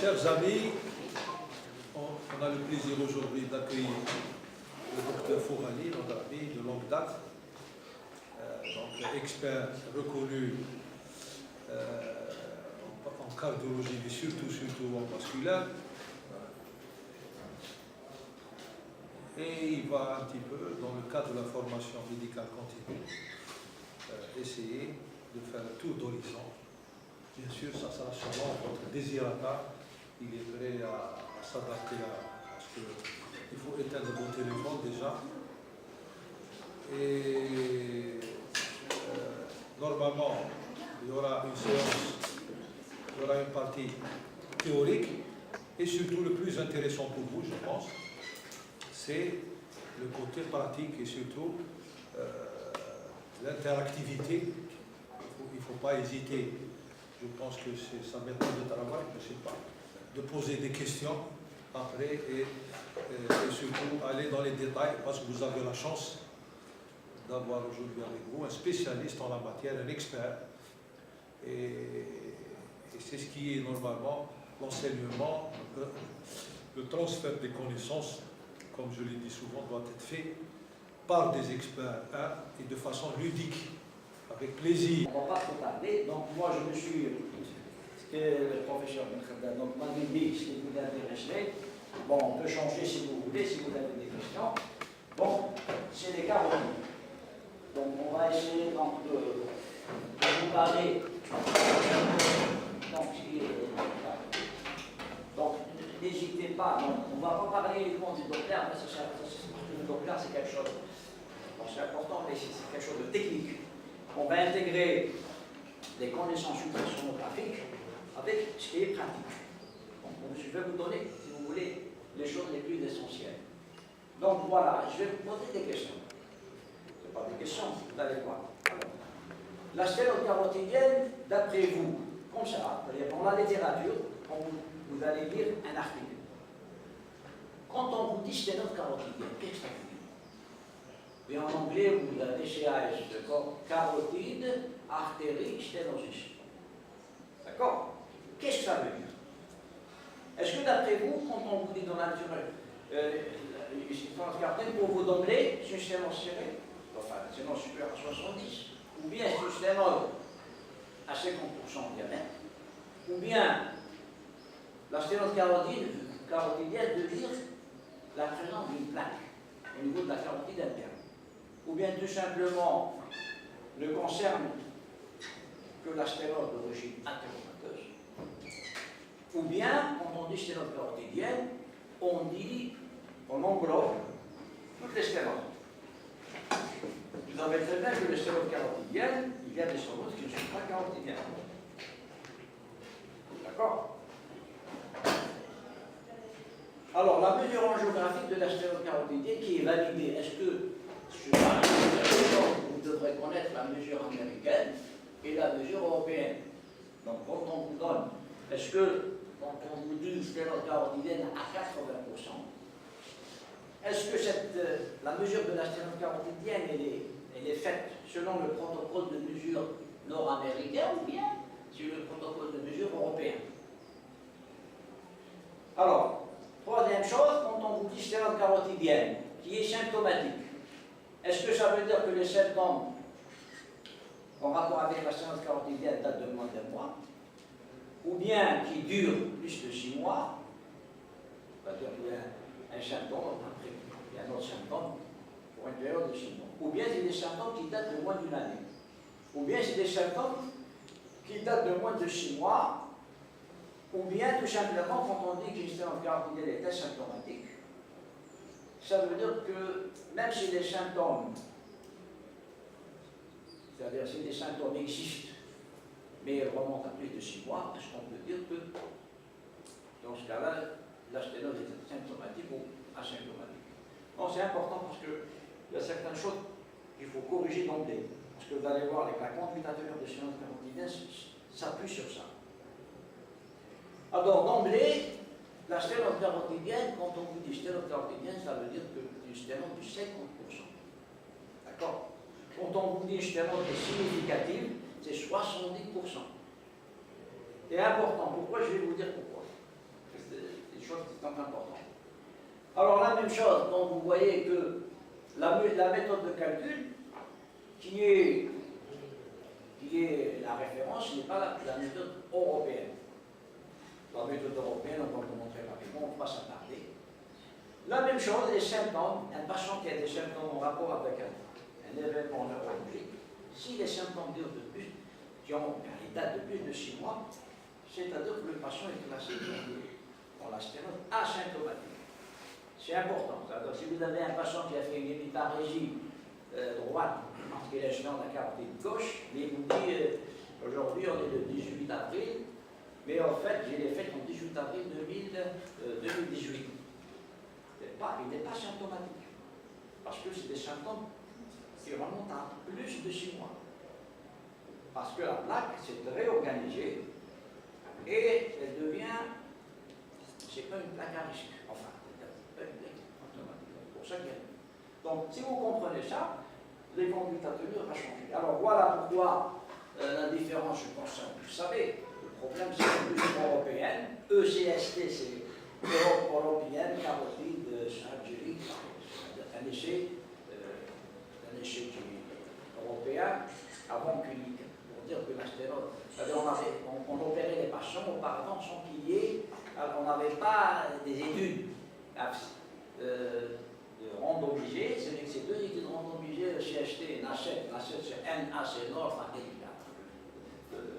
Chers amis, on a le plaisir aujourd'hui d'accueillir le docteur Fourani, notre ami de longue date, donc expert reconnu en cardiologie, mais surtout en vasculaire. Et il va un petit peu, dans le cadre de la formation médicale continue, essayer de faire un tour d'horizon. Bien sûr, ça sera sûrement votre désirata. Il est prêt à s'adapter parce qu'il faut éteindre vos téléphones déjà. Et normalement, il y aura une séance, il y aura une partie théorique et surtout le plus intéressant pour vous, je pense, c'est le côté pratique et surtout l'interactivité. Il ne faut pas hésiter, je pense que c'est sa méthode de travail, je ne sais pas, de poser des questions après et surtout aller dans les détails parce que vous avez la chance d'avoir aujourd'hui avec vous un spécialiste en la matière, un expert. Et c'est ce qui est normalement l'enseignement, le transfert des connaissances, comme je l'ai dit souvent, doit être fait par des experts et de façon ludique, avec plaisir. On ne va pas trop tarder, donc moi je me suis, ce que le professeur m'avait dit, ce qui vous intéresserait, bon, on peut changer si vous voulez, si vous avez des questions. Bon, c'est les carotides. Donc on va essayer donc, de vous parler. Donc n'hésitez pas, on ne va pas parler uniquement du Doppler, parce que le Doppler c'est quelque chose, bon, c'est important, mais c'est quelque chose de technique. On va intégrer des connaissances ultrasonographiques avec ce qui est pratique. Donc, je vais vous donner, si vous voulez, les choses les plus essentielles. Donc voilà, je vais vous poser des questions. Ce n'est pas des questions, vous allez voir. Alors, la sténose carotidienne, d'après vous, comme ça, dans la littérature, quand vous allez lire un article. Quand on vous dit sténose carotidienne, qu'est-ce que ça veut dire? Et en anglais, vous avez CAS, d'accord? Carotide, artérie, sténosis. D'accord? Qu'est-ce que ça veut dire? Est-ce que d'après vous, quand on vous dit dans la nature, pour vous d'emblée, c'est une sténose serrée, enfin, une sténose supérieure à 70, ou bien c'est une sténose à 50% de diamètre, ou bien la sténose carotidienne veut dire la présence d'une plaque au niveau de la carotide interne. Ou bien tout simplement ne concerne que la sténose d'origine athéromateuse, ou bien, quand on dit sténose carotidienne, on dit, on englobe toutes les sténoses. Vous savez très bien que les sténoses carotidiennes, il y a des sténoses qui ne sont pas carotidiennes. D'accord? Alors, la mesure angiographique de la sténose carotidienne qui est validée, est-ce que vous devrez connaître la mesure américaine et la mesure européenne. Donc, quand on vous donne, est-ce que, quand on vous dit sténose carotidienne à 80%, est-ce que la mesure de la sténose carotidienne, elle est faite selon le protocole de mesure nord-américain ou bien sur le protocole de mesure européen? Alors, troisième chose, quand on vous dit sténose carotidienne, qui est symptomatique, est-ce que ça veut dire que les symptômes en rapport avec la sténose carotidienne datent de moins d'un mois, ou bien qui durent plus de 6 mois, c'est-à-dire qu'il y a un symptôme, après il y a un autre symptôme pour une période de 6 mois, ou bien c'est des symptômes qui datent de moins d'une année, ou bien c'est des symptômes qui datent de moins de 6 mois, ou bien tout simplement quand on dit qu'une sténose carotidienne est asymptomatique, ça veut dire que même si les symptômes, c'est-à-dire si les symptômes existent, mais ils remontent à plus de 6 mois, est-ce qu'on peut dire que dans ce cas-là, la sténose est symptomatique ou asymptomatique? Non, c'est important parce qu'il y a certaines choses qu'il faut corriger d'emblée. Parce que vous allez voir, avec la conduite antérieure de sténose carotidienne s'appuie sur ça. Alors, d'emblée, la sténose carotidienne, quand on vous dit sténose carotidienne, ça veut dire que une sténose de 50%. D'accord? Quand on vous dit une sténose significative, c'est 70%. C'est important. Pourquoi? Je vais vous dire pourquoi. des choses qui sont importantes. Alors la même chose, donc vous voyez que la méthode de calcul, qui est la référence, n'est pas la méthode européenne. La méthode européenne, on va vous montrer rapidement, on va pas s'attarder. La même chose, les symptômes, un patient qui a des symptômes en rapport avec un événement neurologique, si les symptômes durent de plus, qui datent de plus de 6 mois, c'est-à-dire que le patient est classé dans la sténose asymptomatique. C'est important. C'est-à-dire si vous avez un patient qui a fait une hémipharésie droite, parce qu'il est dans la carotide gauche, mais il vous dit aujourd'hui on est le 18 avril, mais en fait j'ai les faits en 18 avril 2018. Il n'est pas symptomatique, parce que c'est des symptômes qui remontent à plus de 6 mois. Parce que la plaque s'est réorganisée et elle devient, c'est pas une plaque à risque, enfin, c'est pas une plaque symptomatique, c'est pour ça qu'il y a. Donc, si vous comprenez ça, les conduites à tenir vont changer. Alors, voilà pourquoi la différence, je pense que vous savez, le problème c'est l'Union européenne, ECST c'est européenne, carotide, chirurgie, un essai européen avant clinique, pour dire que la sténose, on opérait les patients auparavant sans qu'il y ait, on n'avait pas des études de randomisées, c'est que ces 2 études randomisées, le CHT et NACET, c'est NAC Nord, enfin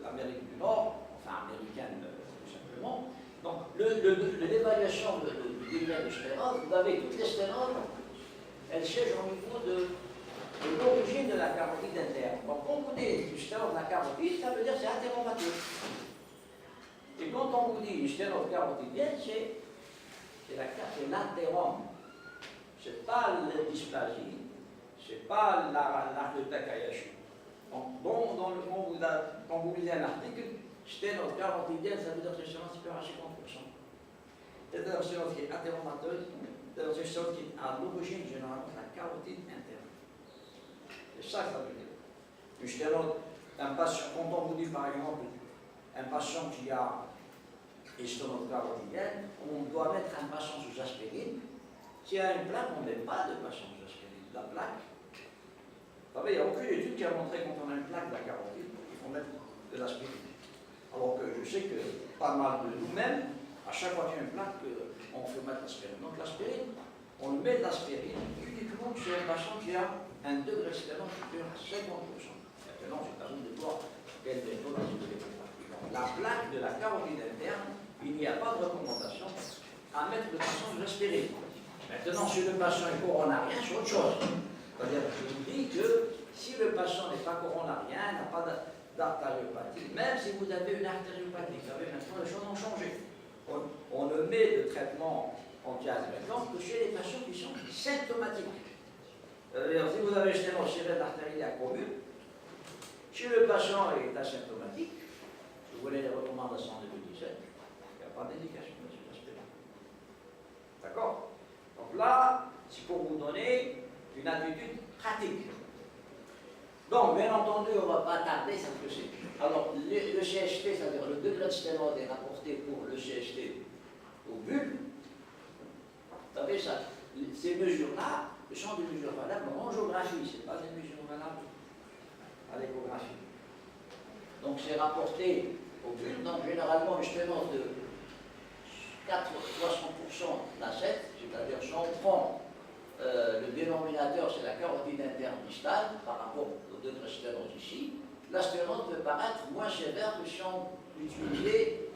l'Amérique du Nord, enfin américaine tout simplement. Donc l'évaluation du degré de sténose, vous avez toutes les sténoses, elles siègent au niveau de l'origine de la carotide interne. Donc quand vous dites du sténose de la carotide, ça veut dire que c'est athéromateux. Et quand on vous dit une sténose carotidienne, c'est l'athérome. Ce n'est pas la dysplasie, ce n'est pas l'arc de Takayashi. Donc, quand vous lisez un article, sténose carotidienne, ça veut dire que c'est une sténose supérieure à 50%. C'est une sténose qui est athéromateuse, c'est une sténose qui est à l'origine généralement de la carotide interne. C'est ça que ça veut dire. Une sténose, un patient, quand on vous dit par exemple, un patient qui a une sténose carotidienne, on doit mettre un patient sous aspirine. S'il y a une plaque, on ne met pas de patient sous aspirine. La plaque, vous savez, il n'y a aucune étude qui a montré quand on a une plaque de la carotide, il faut mettre de l'aspirine. Alors que je sais que pas mal de nous-mêmes, à chaque fois qu'il y a une plaque, on fait mettre l'aspirine. Donc l'aspirine, on met de l'aspirine uniquement chez un patient qui a un degré de sténose supérieur à 50%. Maintenant, c'est à vous de voir quelle méthode vous devez faire. La plaque de la carotide interne, il n'y a pas de recommandation à mettre le patient sous aspirine. Maintenant, si le patient est coronarien, c'est autre chose. C'est-à-dire que je vous dis que si le patient n'est pas coronarien, n'a pas d'artériopathie, même si vous avez une artériopathie, vous savez, maintenant les choses ont changé. On ne met de traitement anti-asthmatique que chez les patients qui sont symptomatiques. Si vous avez une sténose artérielle commune, si le patient est asymptomatique, si vous voulez les recommandations de 2017, il n'y a pas d'indication de cette aspect-là. D'accord? Donc là, c'est pour vous donner une attitude pratique. Donc, bien entendu, on ne va pas tarder, ça que c'est. Alors, le CHT, c'est-à-dire le degré de sténose est rapporté pour le CHT au bulbe. Vous savez ça, ces mesures-là, ce sont des mesures valables en angiographie, ce n'est pas des mesures valables à l'échographie. Donc, c'est rapporté au bulbe, donc généralement une sténose de 60% NACET, c'est-à-dire si on prend le dénominateur, c'est la carotide interne distale, par rapport au degré de sténose ici, la sténose peut paraître moins sévère que si on utilisait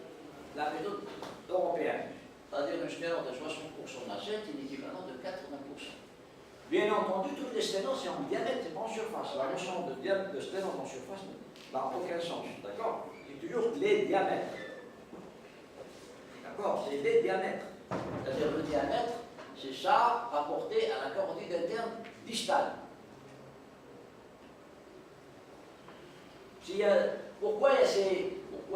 la méthode européenne. C'est-à-dire une sténose de 60% NACET est l'équivalent de 80%. Bien entendu, toutes les sténoses, c'est en diamètre, c'est pas en surface. La notion de sténose en surface n'a aucun sens, d'accord? C'est toujours les diamètres. D'accord? C'est les diamètres. C'est-à-dire le diamètre, c'est ça rapporté à la carotide interne distale. Pourquoi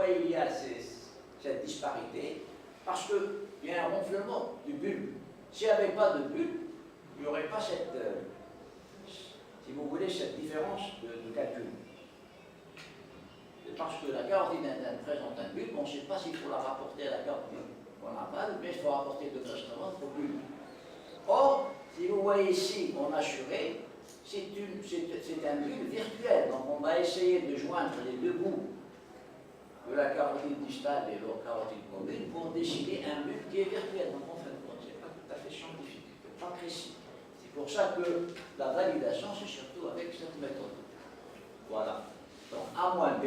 il y a cette disparité? Parce qu'il y a un ronflement du bulbe. S'il n'y avait pas de bulbe, il n'y aurait pas cette, si vous voulez, cette différence de calcul. C'est parce que la carotide interne présente un bulbe, on ne sait pas s'il faut la rapporter à la carotide qu'on aval, mais il faut apporter de restaurant au bulbe. Or, si vous voyez ici, mon assuré, c'est un bulbe virtuel. Donc on va essayer de joindre les deux bouts de la carotide distale et de la carotide commune pour décider un bulbe qui est virtuel. Donc en fait, ce n'est pas tout à fait scientifique, pas précis. C'est pour ça que la validation, c'est surtout avec cette méthode. Voilà. Donc A-B,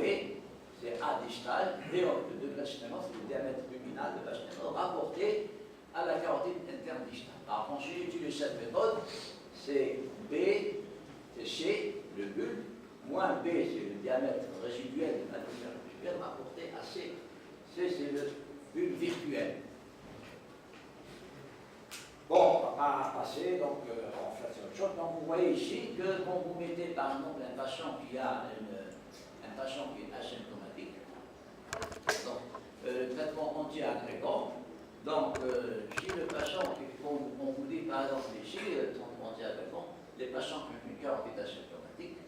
c'est A distal, B, le degré de sténose, c'est le diamètre luminal de la sténose rapporté à la carotide interne distale. Alors quand j'utilise cette méthode, c'est B, c'est C, le bulbe, moins B, c'est le diamètre résiduel de la lumière résiduelle rapporté à C. C, c'est le bulbe virtuel. Bon, on va pas passer, donc on fait autre chose. Donc vous voyez ici que quand vous mettez par exemple un patient qui a un patient qui est asymptomatique, donc le traitement anti-agrégant, donc si le patient, on vous dit par exemple ici, le traitement anti-agrégant, les patients qui ont une carotide asymptomatique,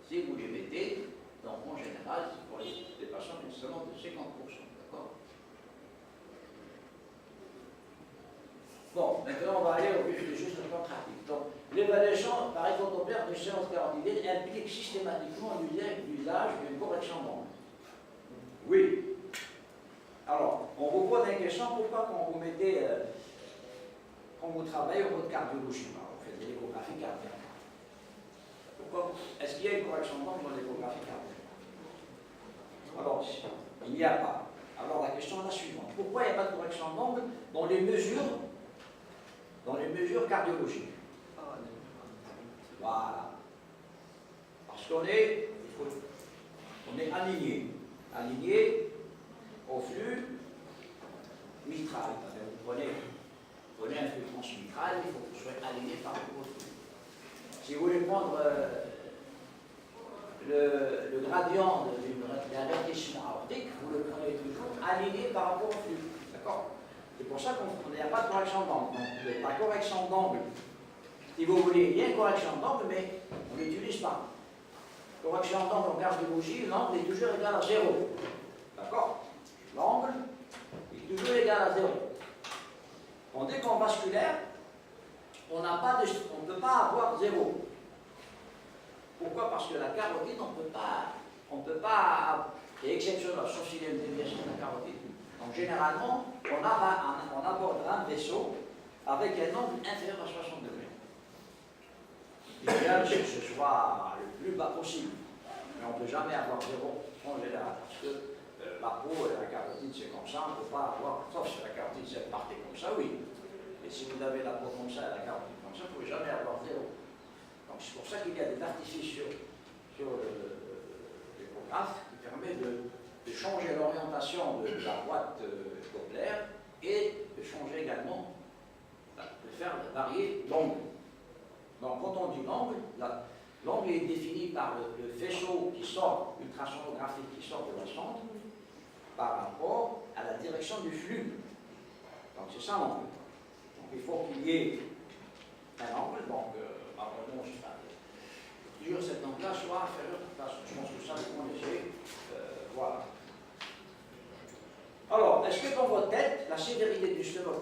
si vous les mettez, donc en général, c'est pour les patients qui ont seulement de 50%, d'accord? Bon, maintenant on va aller au vif du juste plan pratique. Donc, l'évaluation par échodoppler d'une séance carotidienne implique systématiquement l'usage d'une correction d'angle. Oui. Alors, on vous pose une question, pourquoi quand vous mettez, quand vous travaillez au mode cardiologie, vous faites de l'échographie cardiaque, pourquoi est-ce qu'il y a une correction d'angle dans l'échographie cardiaque? Alors, il n'y a pas. Alors la question est la suivante. Pourquoi il n'y a pas de correction d'angle dans les mesures cardiologiques? Voilà. Parce qu'on est aligné au flux mitral. Vous prenez un flux transmitral, il faut que vous soyez aligné par rapport au flux. Si vous voulez prendre le gradient d'un avertissement aortique, vous le prenez toujours aligné par rapport au flux. D'accord? C'est pour ça qu'on n'y a pas de correction d'angle. Donc, la correction d'angle, si vous voulez, il y a une correction d'angle, mais on ne l'utilise pas. Correction d'angle en cardiologie, l'angle est toujours égal à 0. D'accord? L'angle est toujours égal à 0. Tandis qu'en vasculaire, on ne peut pas avoir 0. Pourquoi? Parce que la carotide, on ne peut pas, c'est exceptionnel, sauf s'il y a une déviation de la carotide. Donc généralement, on abordera un vaisseau avec un angle inférieur à 60 degrés. L'idéal, c'est que ce soit le plus bas possible. Mais on ne peut jamais avoir 0 en général, parce que la peau et la carotide, c'est comme ça, on ne peut pas avoir, sauf si la carotide s'est partée comme ça, oui. Mais si vous avez la peau comme ça et la carotide comme ça, vous ne pouvez jamais avoir 0. Donc c'est pour ça qu'il y a des artifices sur l'échographe qui permet de changer l'orientation de la boîte Doppler et de changer également, de faire varier l'angle. Donc quand on dit l'angle, l'angle est défini par le faisceau qui sort, ultrasonographique qui sort de la sonde, par rapport à la direction du flux. Donc c'est ça l'angle. Donc il faut qu'il y ait un angle, donc pardon, je sais pas. Toujours cet angle-là soit inférieur, je pense que ça vous connaissez. Voilà. Alors, est-ce que dans votre tête, la sévérité du sténose